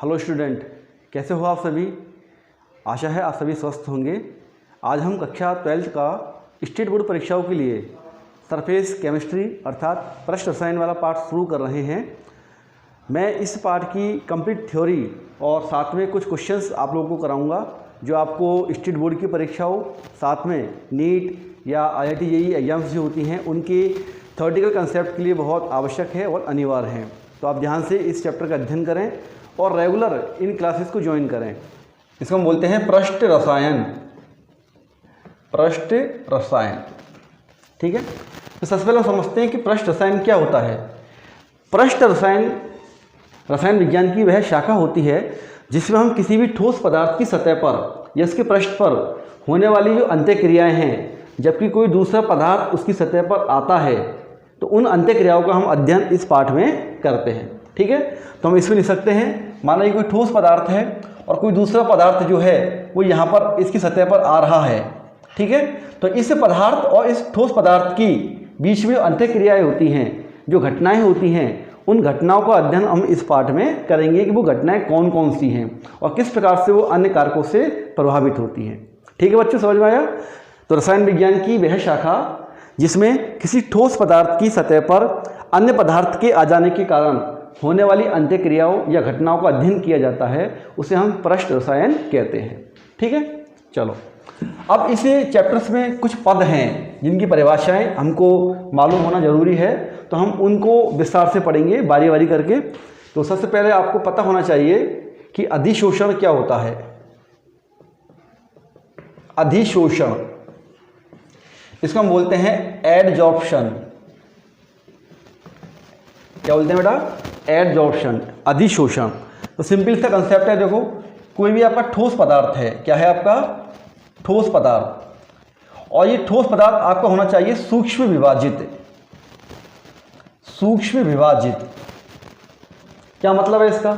Hello student, कैसे हो आप सभी। आशा है आप सभी स्वस्थ होंगे। आज हम कक्षा 12th का स्टेट बोर्ड परीक्षाओं के लिए सरफेस केमिस्ट्री अर्थात पृष्ठ रसायन वाला पार्ट शुरू कर रहे हैं। मैं इस पार्ट की कंप्लीट थ्योरी और साथ में कुछ क्वेश्चंस आप लोगों को कराऊंगा जो आपको स्टेट बोर्ड की परीक्षाओं, साथ में नीट या IIT JEE एग्जाम्स जो होती हैं उनके थ्योरेटिकल कंसेप्ट के लिए बहुत आवश्यक है और अनिवार्य हैं। तो आप ध्यान से इस चैप्टर का अध्ययन करें और रेगुलर इन क्लासेस को ज्वाइन करें। इसको हम बोलते हैं पृष्ठ रसायन। पृष्ठ रसायन, ठीक है। तो सबसे पहले हम समझते हैं कि पृष्ठ रसायन क्या होता है। पृष्ठ रसायन रसायन विज्ञान की वह शाखा होती है जिसमें हम किसी भी ठोस पदार्थ की सतह पर या उसके पृष्ठ पर होने वाली जो अंत्यक्रियाएं हैं, जबकि कोई दूसरा पदार्थ उसकी सतह पर आता है, तो उन अंत्यक्रियाओं का हम अध्ययन इस पाठ में करते हैं, ठीक है। तो हम इसमें लिख सकते हैं, मान लीजिए कोई ठोस पदार्थ है और कोई दूसरा पदार्थ जो है वो यहाँ पर इसकी सतह पर आ रहा है, ठीक है। तो इस पदार्थ और इस ठोस पदार्थ की बीच में अंत्यक्रियाएं होती हैं, जो घटनाएं होती हैं, उन घटनाओं का अध्ययन हम इस पाठ में करेंगे कि वो घटनाएं कौन कौन सी हैं और किस प्रकार से वो अन्य कारकों से प्रभावित होती हैं, ठीक है बच्चों, समझ में आया। तो रसायन विज्ञान की वह शाखा जिसमें किसी ठोस पदार्थ की सतह पर अन्य पदार्थ के आ जाने के कारण होने वाली अंत्यक्रियाओं या घटनाओं का अध्ययन किया जाता है, उसे हम पृष्ठ रसायन कहते हैं, ठीक है। चलो, अब इस चैप्टर्स में कुछ पद हैं जिनकी परिभाषाएं हमको मालूम होना जरूरी है, तो हम उनको विस्तार से पढ़ेंगे बारी बारी करके। तो सबसे पहले आपको पता होना चाहिए कि अधिशोषण क्या होता है। अधिशोषण, इसको हम बोलते हैं एडजॉर्प्शन। क्या बोलते हैं बेटा? एडजॉर्प्शन, अधिशोषण। तो सिंपल सा कंसेप्ट है, देखो कोई भी आपका ठोस पदार्थ है, क्या है आपका? ठोस पदार्थ। और ये ठोस पदार्थ आपका होना चाहिए सूक्ष्म विभाजित। सूक्ष्म विभाजित क्या मतलब है इसका?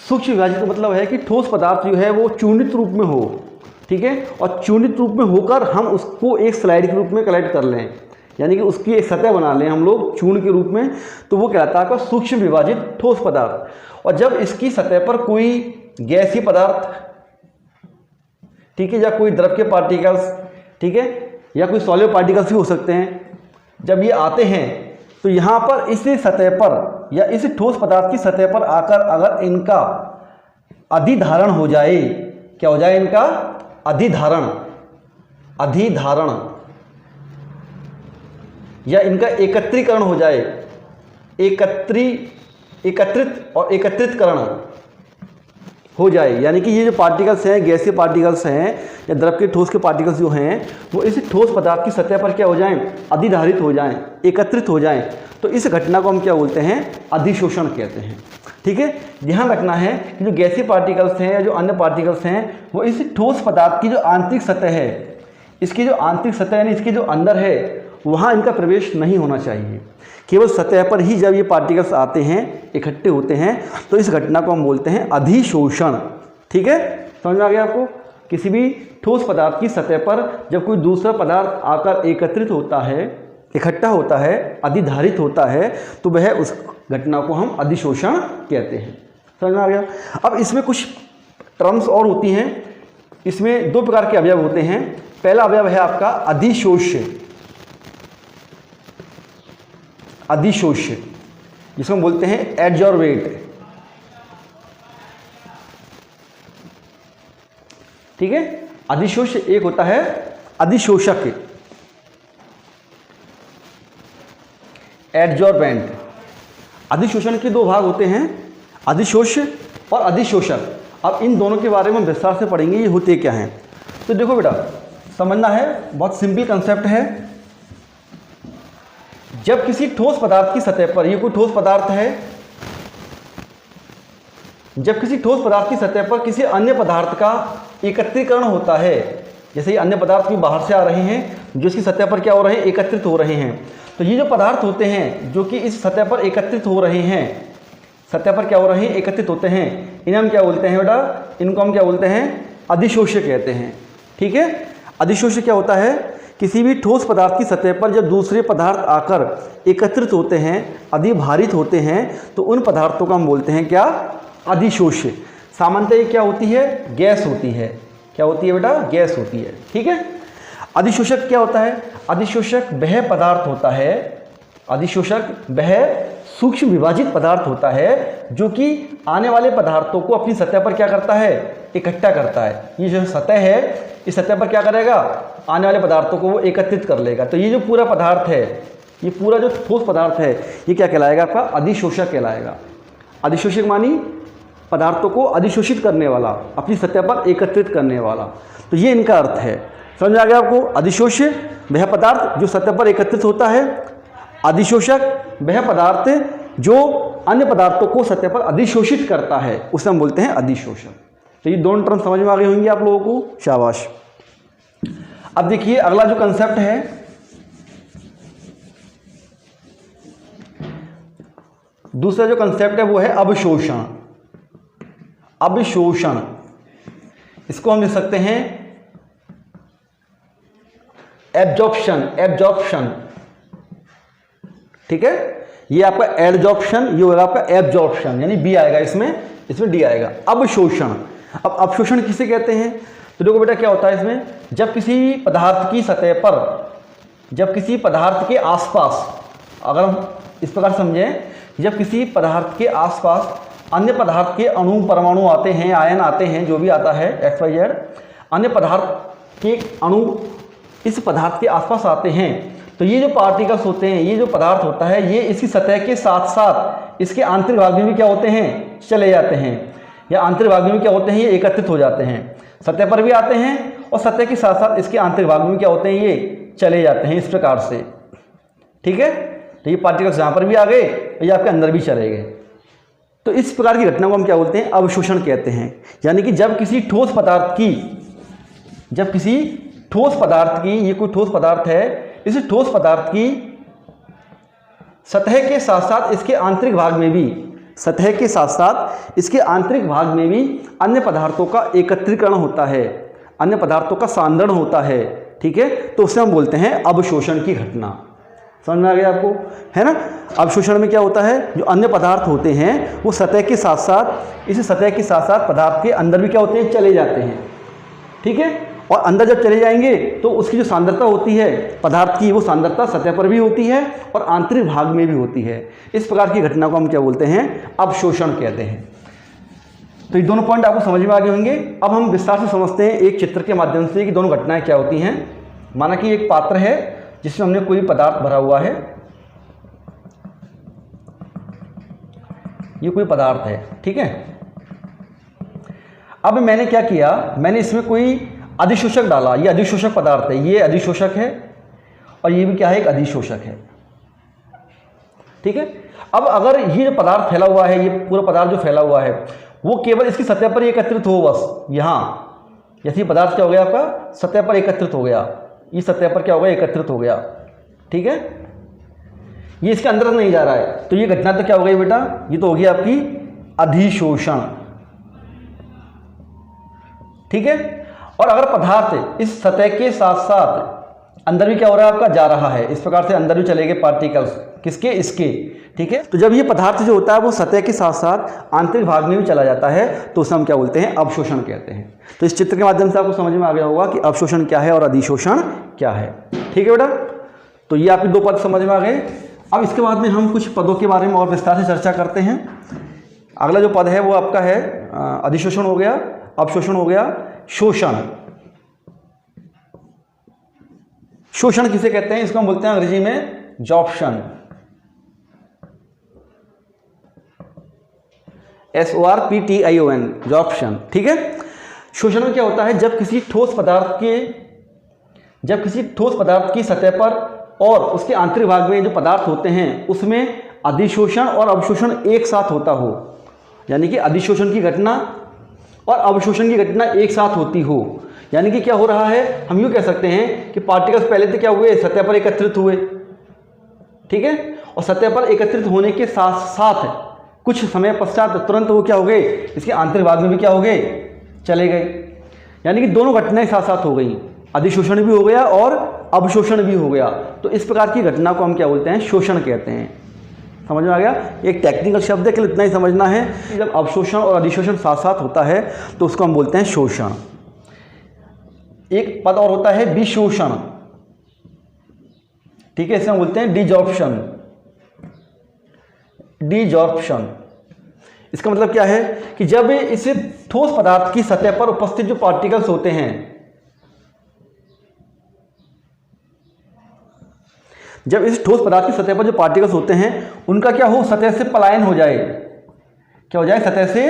सूक्ष्म विभाजित का मतलब है कि ठोस पदार्थ जो है वो चूर्णित रूप में हो, ठीक है, और चूर्णित रूप में होकर हम उसको एक स्लाइड के रूप में कलेक्ट कर लें, यानी कि उसकी एक सतह बना लें हम लोग चूर्ण के रूप में, तो वो कहलाता है आपका सूक्ष्म विभाजित ठोस पदार्थ। और जब इसकी सतह पर कोई गैसीय पदार्थ, ठीक है, या कोई द्रव के पार्टिकल्स, ठीक है, या कोई सॉलिड पार्टिकल्स भी हो सकते हैं, जब ये आते हैं तो यहाँ पर इस सतह पर या इस ठोस पदार्थ की सतह पर आकर अगर इनका अधिधारण हो जाए, क्या हो जाए? इनका अधिधारण, अधिधारण या इनका एकत्रीकरण हो जाए, एकत्रित और एकत्रितकरण हो जाए, यानी कि ये जो पार्टिकल्स हैं, गैसीय पार्टिकल्स हैं या द्रव के ठोस के पार्टिकल्स जो हैं, वो इस ठोस पदार्थ की सतह पर क्या हो जाएं? अधिधारित हो जाएं, एकत्रित हो जाएं। तो इस घटना को हम क्या बोलते हैं? अधिशोषण कहते हैं, ठीक है। ध्यान रखना है कि जो गैसीय पार्टिकल्स हैं या जो अन्य पार्टिकल्स हैं, वो इस ठोस पदार्थ की जो आंतरिक सतह है, इसकी जो आंतरिक सतह यानी इसके जो अंदर है, वहाँ इनका प्रवेश नहीं होना चाहिए। केवल सतह पर ही जब ये पार्टिकल्स आते हैं, इकट्ठे होते हैं, तो इस घटना को हम बोलते हैं अधिशोषण, ठीक है। समझ में आ गया आपको? किसी भी ठोस पदार्थ की सतह पर जब कोई दूसरा पदार्थ आकर एकत्रित होता है, इकट्ठा होता है, अधिधारित होता है, तो वह उस घटना को हम अधिशोषण कहते हैं। समझ में आ गया? अब इसमें कुछ टर्म्स और होती हैं। इसमें दो प्रकार के अवयव होते हैं। पहला अवयव है आपका अधिशोष्य, अधिशोष्य, जिसको हम बोलते हैं एडजॉर्बेट, ठीक है। अधिशोष्य एक होता है अधिशोषक, एडजॉर्बेंट। अधिशोषण के दो भाग होते हैं, अधिशोष्य और अधिशोषक। अब इन दोनों के बारे में विस्तार से पढ़ेंगे, ये होते क्या हैं। तो देखो बेटा, समझना है, बहुत सिंपल कंसेप्ट है। जब किसी ठोस पदार्थ की सतह पर, ये कोई ठोस पदार्थ है, जब किसी ठोस पदार्थ की सतह पर किसी अन्य पदार्थ का एकत्रीकरण होता है, जैसे ये अन्य पदार्थ भी बाहर से आ रहे हैं जो इसकी सतह पर क्या हो रहे हैं? एकत्रित हो रहे हैं। तो ये जो पदार्थ होते हैं जो कि इस सतह पर एकत्रित हो रहे हैं, सतह पर क्या हो रहे हैं? एकत्रित होते हैं, इन्हें हम क्या बोलते हैं बेटा? इनको हम क्या बोलते हैं? अधिशोष्य कहते हैं, ठीक है। अधिशोष्य क्या होता है? किसी भी ठोस पदार्थ की सतह पर जब दूसरे पदार्थ आकर एकत्रित होते हैं, अधिभारित होते हैं, तो उन पदार्थों को हम बोलते हैं क्या? अधिशोष्य। सामान्यतः ये क्या होती है, गैस होती है। क्या होती है बेटा, गैस होती है। ठीक है। अधिशोषक क्या होता है, अधिशोषक वह पदार्थ होता है, अधिशोषक वह सूक्ष्म विभाजित पदार्थ होता है जो कि आने वाले पदार्थों को अपनी सतह पर क्या करता है, इकट्ठा करता है। ये जो सतह है इस सतह पर क्या करेगा, आने वाले पदार्थों को वो एकत्रित कर लेगा। तो ये जो पूरा पदार्थ है, ये पूरा जो ठोस पदार्थ है, ये क्या कहलाएगा आपका, अधिशोषक कहलाएगा। अधिशोषक मानी पदार्थों को अधिशोषित करने वाला, अपनी सतह पर एकत्रित करने वाला। तो ये इनका अर्थ है। समझ आ गया आपको। अधिशोष्य वह पदार्थ जो सतह पर एकत्रित होता है, अधिशोषक वह पदार्थ जो अन्य पदार्थों को सतह पर अधिशोषित करता है, उसे हम बोलते हैं अधिशोषक। तो ये दोनों टर्म समझ में आ गए होंगे आप लोगों को, शाबाश। अब देखिए अगला जो कंसेप्ट है, दूसरा जो कंसेप्ट है वो है अवशोषण। अवशोषण, इसको हम लिख सकते हैं एब्जॉर्प्शन। एब्जॉर्प्शन, ठीक है। ये आपका एडजॉर्प्शन, ये होगा आपका एब्जॉर्प्शन, यानी बी आएगा इसमें डी आएगा। अवशोषण, अब अवशोषण किसे कहते हैं, तो देखो बेटा क्या होता है इसमें, जब किसी पदार्थ की सतह पर, जब किसी पदार्थ के आसपास, अगर हम इस प्रकार समझें, जब किसी पदार्थ के आसपास अन्य पदार्थ के अणु परमाणु आते हैं, आयन आते हैं, जो भी आता है XYZ, अन्य पदार्थ के अणु इस पदार्थ के आसपास आते हैं, तो ये जो पार्टिकल्स होते हैं, ये जो पदार्थ होता है, ये इसकी सतह के साथ साथ इसके आंतरिक भाग में भी क्या होते हैं, चले जाते हैं, या आंतरिक भाग में भी क्या होते हैं, ये एकत्रित हो जाते हैं। सतह पर भी आते हैं और सतह के साथ साथ इसके आंतरिक भाग में क्या होते हैं, ये चले जाते हैं, इस प्रकार से। ठीक है। तो ये पार्टिकल्स यहाँ पर भी आ गए, ये आपके अंदर भी चले गए। तो इस प्रकार की घटना को हम क्या बोलते हैं, अवशोषण कहते हैं। यानी कि जब किसी ठोस पदार्थ की, जब किसी ठोस पदार्थ की, ये कोई ठोस पदार्थ है, इस ठोस पदार्थ की सतह के साथ साथ इसके आंतरिक भाग में भी, सतह के साथ साथ इसके आंतरिक भाग में भी अन्य पदार्थों का एकत्रीकरण होता है, अन्य पदार्थों का सांद्रण होता है। ठीक है। तो उसे हम बोलते हैं अवशोषण की घटना। समझ में आ गया आपको, है ना। अवशोषण में क्या होता है, जो अन्य पदार्थ होते हैं वो सतह के साथ साथ, इस सतह के साथ साथ पदार्थ के अंदर भी क्या होते हैं, चले जाते हैं। ठीक है। और अंदर जब चले जाएंगे तो उसकी जो सांद्रता होती है पदार्थ की, वो सांद्रता सतह पर भी होती है और आंतरिक भाग में भी होती है। इस प्रकार की घटना को हम क्या बोलते हैं, अवशोषण कहते हैं। तो ये दोनों पॉइंट आपको समझ में आ गए होंगे। अब हम विस्तार से समझते हैं एक चित्र के माध्यम से कि दोनों घटनाएं क्या होती हैं। माना कि एक पात्र है जिसमें हमने कोई पदार्थ भरा हुआ है, ये कोई पदार्थ है। ठीक है। अब मैंने क्या किया, मैंने इसमें कोई अधिशोषक डाला, ये अधिशोषक पदार्थ है, ये अधिशोषक है और ये भी क्या है, एक अधिशोषक है। ठीक है। अब अगर ये जो पदार्थ फैला हुआ है, ये पूरा पदार्थ जो फैला हुआ है, वो केवल इसकी सतह पर एकत्रित हो, बस यहाँ, जैसे पदार्थ क्या हो गया आपका, सतह पर एकत्रित हो गया, इस सतह पर क्या हो गया, एकत्रित हो गया। ठीक है। ये इसके अंदर नहीं जा रहा है, तो ये घटना तो क्या हो गई बेटा, ये तो होगी आपकी अधिशोषण। ठीक है। और अगर पदार्थ इस सतह के साथ साथ अंदर भी क्या हो रहा है आपका, जा रहा है, इस प्रकार से अंदर भी चले गए पार्टिकल्स, किसके, इसके। ठीक है। तो जब ये पदार्थ जो होता है वो सतह के साथ साथ आंतरिक भाग में भी चला जाता है, तो उसे हम क्या बोलते हैं, अवशोषण कहते हैं। तो इस चित्र के माध्यम से आपको समझ में आ गया होगा कि अवशोषण क्या है और अधिशोषण क्या है। ठीक है बेटा। तो ये आपके दो पद समझ में आ गए। अब इसके बाद में हम कुछ पदों के बारे में और विस्तार से चर्चा करते हैं। अगला जो पद है वो आपका है अधिशोषण हो गया, अवशोषण हो गया, शोषण। शोषण किसे कहते हैं, इसको हम बोलते हैं अंग्रेजी में जॉप्शन, SORPTION, जॉप्शन। ठीक है। शोषण में क्या होता है, जब किसी ठोस पदार्थ की सतह पर और उसके आंतरिक भाग में जो पदार्थ होते हैं उसमें अधिशोषण और अवशोषण एक साथ होता हो, यानी कि अधिशोषण की घटना और अवशोषण की घटना एक साथ होती हो। यानी कि क्या हो रहा है, हम यूँ कह सकते हैं कि पार्टिकल्स पहले तो क्या हुए, सतह पर एकत्रित हुए। ठीक है। और सतह पर एकत्रित होने के साथ साथ कुछ समय पश्चात तुरंत वो क्या हो गए, इसके आंतरिक भाग में भी क्या हो गए, चले गए। यानी कि दोनों घटनाएं साथ साथ हो गई, अधिशोषण भी हो गया और अवशोषण भी हो गया। तो इस प्रकार की घटना को हम क्या बोलते हैं, शोषण कहते हैं। समझ में आ गया? एक टेक्निकल शब्द है, केवल इतना ही समझना है कि जब अवशोषण और अधिशोषण साथ साथ होता है तो उसको हम बोलते हैं शोषण। एक पद और होता है विशोषण, ठीक है, इसे हम बोलते हैं डिजॉर्प्शन। डिजॉर्प्शन इसका मतलब क्या है कि जब इस ठोस पदार्थ की सतह पर उपस्थित जो पार्टिकल्स होते हैं, जब इस ठोस पदार्थ की सतह पर जो पार्टिकल्स होते हैं उनका क्या हो, सतह से पलायन हो जाए। क्या हो जाए? सतह से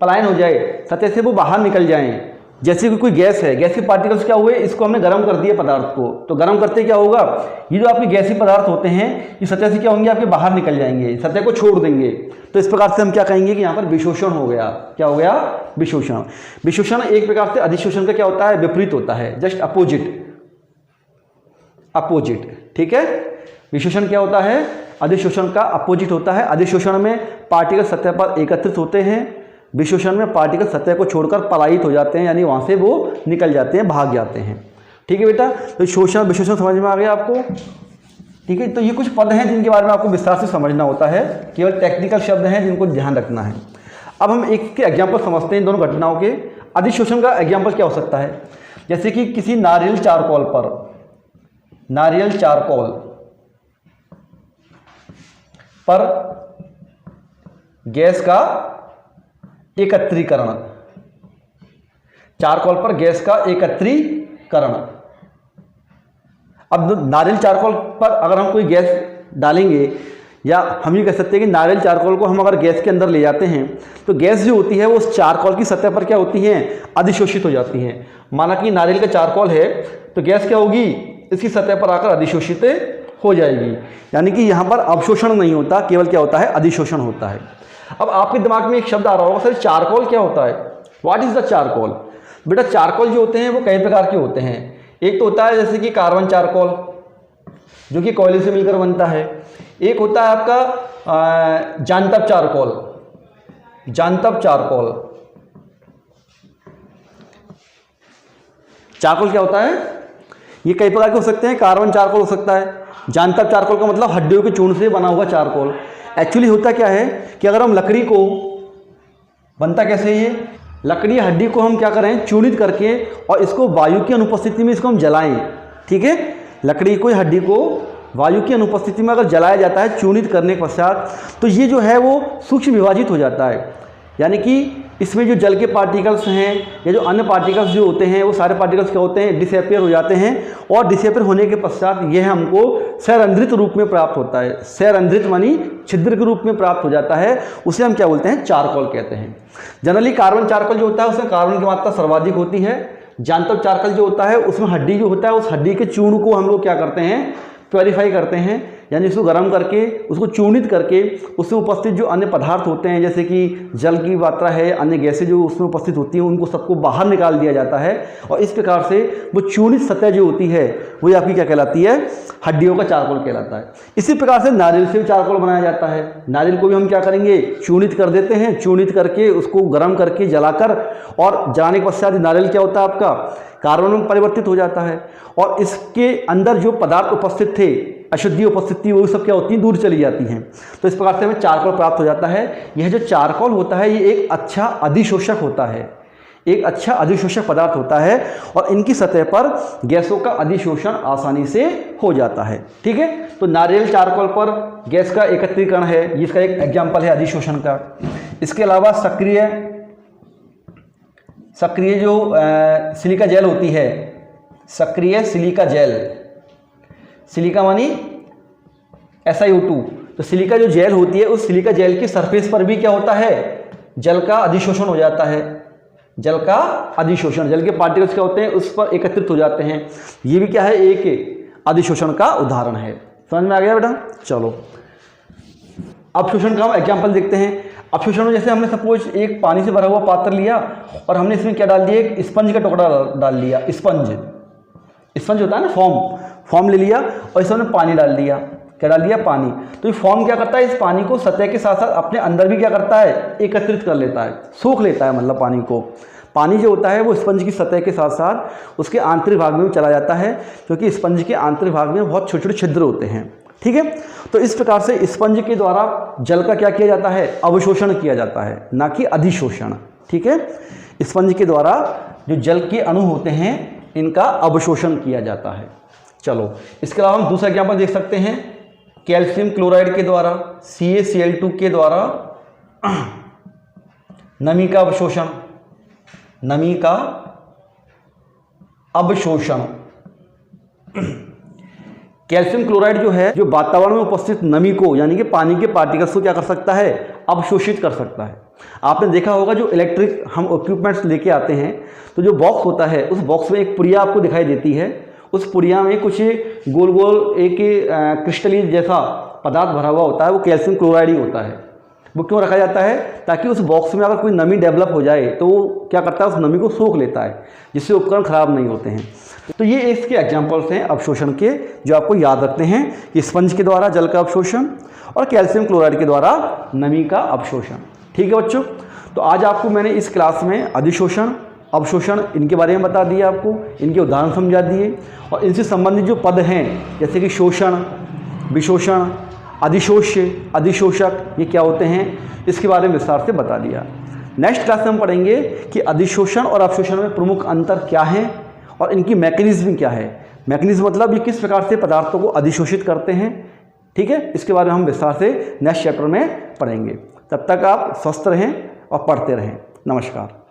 पलायन हो जाए, सतह से वो बाहर निकल जाएं। जैसे कि कोई गैस है, गैस के पार्टिकल्स क्या हुए, इसको हमने गर्म कर दिया पदार्थ को, तो गर्म करते क्या होगा, ये जो आपके गैसीय पदार्थ होते हैं ये सतह से क्या होंगे, आपके बाहर निकल जाएंगे, सतह को छोड़ देंगे। तो इस प्रकार से हम क्या कहेंगे कि यहाँ पर विशोषण हो गया। क्या हो गया? विशोषण। विशोषण एक प्रकार से अधिशोषण का क्या होता है, विपरीत होता है, जस्ट अपोजिट। अपोजिट, ठीक है। विशोषण क्या होता है, अधिशोषण का अपोजिट होता है। अधिशोषण में पार्टिकल सतह पर एकत्रित होते हैं, विशोषण में पार्टिकल सतह को छोड़कर पलायित हो जाते हैं, यानी वहां से वो निकल जाते हैं, भाग जाते हैं। ठीक है बेटा, तो शोषण विशोषण समझ में आ गया आपको? ठीक है, तो ये कुछ पद हैं जिनके बारे में आपको विस्तार से समझना होता है, केवल टेक्निकल शब्द हैं जिनको ध्यान रखना है। अब हम एक के एग्जाम्पल समझते हैं, इन दोनों घटनाओं के। अधिशोषण का एग्जाम्पल क्या हो सकता है, जैसे कि किसी नारियल चारकोल पर, नारियल चारकोल पर गैस का एकत्रीकरण, चारकोल पर गैस का एकत्रीकरण। अब नारियल चारकोल पर अगर हम कोई गैस डालेंगे, या हम ये कह सकते हैं कि नारियल चारकोल को हम अगर गैस के अंदर ले जाते हैं तो गैस जो होती है वो उस चारकोल की सतह पर क्या होती है, अधिशोषित हो जाती है। माना कि नारियल का चारकोल है तो गैस क्या होगी, इसकी सतह पर आकर अधिशोषित हो जाएगी, यानी कि यहाँ पर अवशोषण नहीं होता, केवल क्या होता है, अधिशोषण होता है। अब आपके दिमाग में एक शब्द आ रहा होगा, सर चारकोल क्या होता है, व्हाट इज द चारकोल? बेटा चारकोल जो होते हैं वो कई प्रकार के होते हैं। एक तो होता है जैसे कि कार्बन चारकोल जो कि कोयले से मिलकर बनता है। एक होता है आपका जांतव चारकोल, जांतव चारकोल। चारकोल क्या होता है, ये कई प्रकार के हो सकते हैं। कार्बन चारकोल हो सकता है, जांतव चारकोल का मतलब हड्डियों के चूर्ण से बना हुआ चारकोल। एक्चुअली होता क्या है कि अगर हम लकड़ी को, बनता कैसे ये, लकड़ी हड्डी को हम क्या करें, चूर्णित करके और इसको वायु की अनुपस्थिति में इसको हम जलाएं। ठीक है, लकड़ी को, हड्डी को वायु की अनुपस्थिति में अगर जलाया जाता है चूर्णित करने के पश्चात, तो ये जो है वो सूक्ष्म विभाजित हो जाता है, यानी कि इसमें जो जल के पार्टिकल्स हैं या जो अन्य पार्टिकल्स जो होते हैं वो सारे पार्टिकल्स क्या होते हैं, डिसअपियर हो जाते हैं। और डिसअपियर होने के पश्चात यह हमको सैरंध्रित रूप में प्राप्त होता है। सैरंध्रित मानी छिद्र के रूप में प्राप्त हो जाता है, उसे हम क्या बोलते हैं, चारकोल कहते हैं। जनरली कार्बन चारकोल जो होता है उसमें कार्बन की मात्रा सर्वाधिक होती है। जांतव चारकोल जो होता है उसमें हड्डी जो होता है उस हड्डी के चूर्ण को हम लोग क्या करते हैं, प्योरीफाई करते हैं, यानी उसको गर्म करके उसको चूर्णित करके उसमें उपस्थित जो अन्य पदार्थ होते हैं जैसे कि जल की मात्रा है, अन्य गैसें जो उसमें उपस्थित होती हैं उनको सबको बाहर निकाल दिया जाता है। और इस प्रकार से वो चूर्णित सतह जो होती है वो आपकी क्या कहलाती है, हड्डियों का चारकोल कहलाता है। इसी प्रकार से नारियल से चारकोल बनाया जाता है। नारियल को भी हम क्या करेंगे, चूर्णित कर देते हैं, चूर्णित करके उसको गर्म करके जलाकर, और जलाने के पश्चात नारियल क्या होता है आपका, कार्बन में परिवर्तित हो जाता है। और इसके अंदर जो पदार्थ उपस्थित थे, अशुद्धि उपस्थित थी, वो सब क्या होती हैं, दूर चली जाती हैं। तो इस प्रकार से हमें चारकोल प्राप्त हो जाता है। यह जो चारकोल होता है ये एक अच्छा अधिशोषक होता है, एक अच्छा अधिशोषक पदार्थ होता है, और इनकी सतह पर गैसों का अधिशोषण आसानी से हो जाता है। ठीक है, तो नारियल चारकोल पर गैस का एकत्रीकरण है, जिसका एक एग्जाम्पल है अधिशोषण का। इसके अलावा सक्रिय जो सिलिका जेल होती है, सक्रिय सिलिका जेल, सिलिका मानी SiO2, तो सिलिका जो जेल होती है उस सिलिका जेल की सरफेस पर भी क्या होता है, जल का अधिशोषण हो जाता है। जल का अधिशोषण, जल के पार्टिकल्स क्या होते हैं उस पर एकत्रित हो जाते हैं। ये भी क्या है, एक अधिशोषण का उदाहरण है। समझ में आ गया बेटा? चलो अवशोषण का हम एग्जाम्पल देखते हैं। अवशोषण में जैसे हमने सपोज एक पानी से भरा हुआ पात्र लिया और हमने इसमें क्या डाल दिया, एक स्पंज का टुकड़ा डाल दिया। स्पंज होता है ना, फॉर्म ले लिया और इसमें पानी डाल दिया। क्या डाल दिया, पानी। तो ये फॉर्म क्या करता है, इस पानी को सतह के साथ साथ अपने अंदर भी क्या करता है, एकत्रित कर लेता है, सोख लेता है। मतलब पानी को, पानी जो होता है वो स्पंज की सतह के साथ साथ उसके आंतरिक भाग में भी चला जाता है, क्योंकि स्पंज के आंतरिक भाग में बहुत छोटे छोटे छिद्र होते हैं। ठीक है, तो इस प्रकार से स्पंज के द्वारा जल का क्या किया जाता है, अवशोषण किया जाता है, ना कि अधिशोषण। ठीक है, स्पंज के द्वारा जो जल के अणु होते हैं इनका अवशोषण किया जाता है। चलो, इसके अलावा हम दूसरा एग्जाम्पल देख सकते हैं, कैल्शियम क्लोराइड के द्वारा CaCl2 के द्वारा नमी का अवशोषण, नमी का अवशोषण। कैल्शियम क्लोराइड जो है, जो वातावरण में उपस्थित नमी को यानी कि पानी के पार्टिकल्स को क्या कर सकता है, अवशोषित कर सकता है। आपने देखा होगा जो इलेक्ट्रिक हम इक्विपमेंट्स लेके आते हैं तो जो बॉक्स होता है उस बॉक्स में एक पुड़िया आपको दिखाई देती है, उस पुड़िया में कुछ गोल गोल एक क्रिस्टलीन जैसा पदार्थ भरा हुआ होता है, वो कैल्शियम क्लोराइड ही होता है। वो क्यों रखा जाता है, ताकि उस बॉक्स में अगर कोई नमी डेवलप हो जाए तो वो क्या करता है, उस नमी को सोख लेता है, जिससे उपकरण खराब नहीं होते हैं। तो ये इसके एग्जाम्पल्स हैं अवशोषण के, जो आपको याद रखते हैं कि स्पंज के द्वारा जल का अवशोषण और कैल्शियम क्लोराइड के द्वारा नमी का अवशोषण। ठीक है बच्चों, तो आज आपको मैंने इस क्लास में अधिशोषण, अवशोषण इनके बारे में बता दिया, आपको इनके उदाहरण समझा दिए, और इनसे संबंधित जो पद हैं जैसे कि शोषण, विशोषण, अधिशोष्य, अधिशोषक, ये क्या होते हैं इसके बारे में विस्तार से बता दिया। नेक्स्ट क्लास में हम पढ़ेंगे कि अधिशोषण और अवशोषण में प्रमुख अंतर क्या है और इनकी मैकेनिज्म क्या है। मैकेनिज्म मतलब ये किस प्रकार से पदार्थों को अधिशोषित करते हैं। ठीक है, इसके बारे में हम विस्तार से नेक्स्ट चैप्टर में पढ़ेंगे। तब तक आप स्वस्थ रहें और पढ़ते रहें। नमस्कार।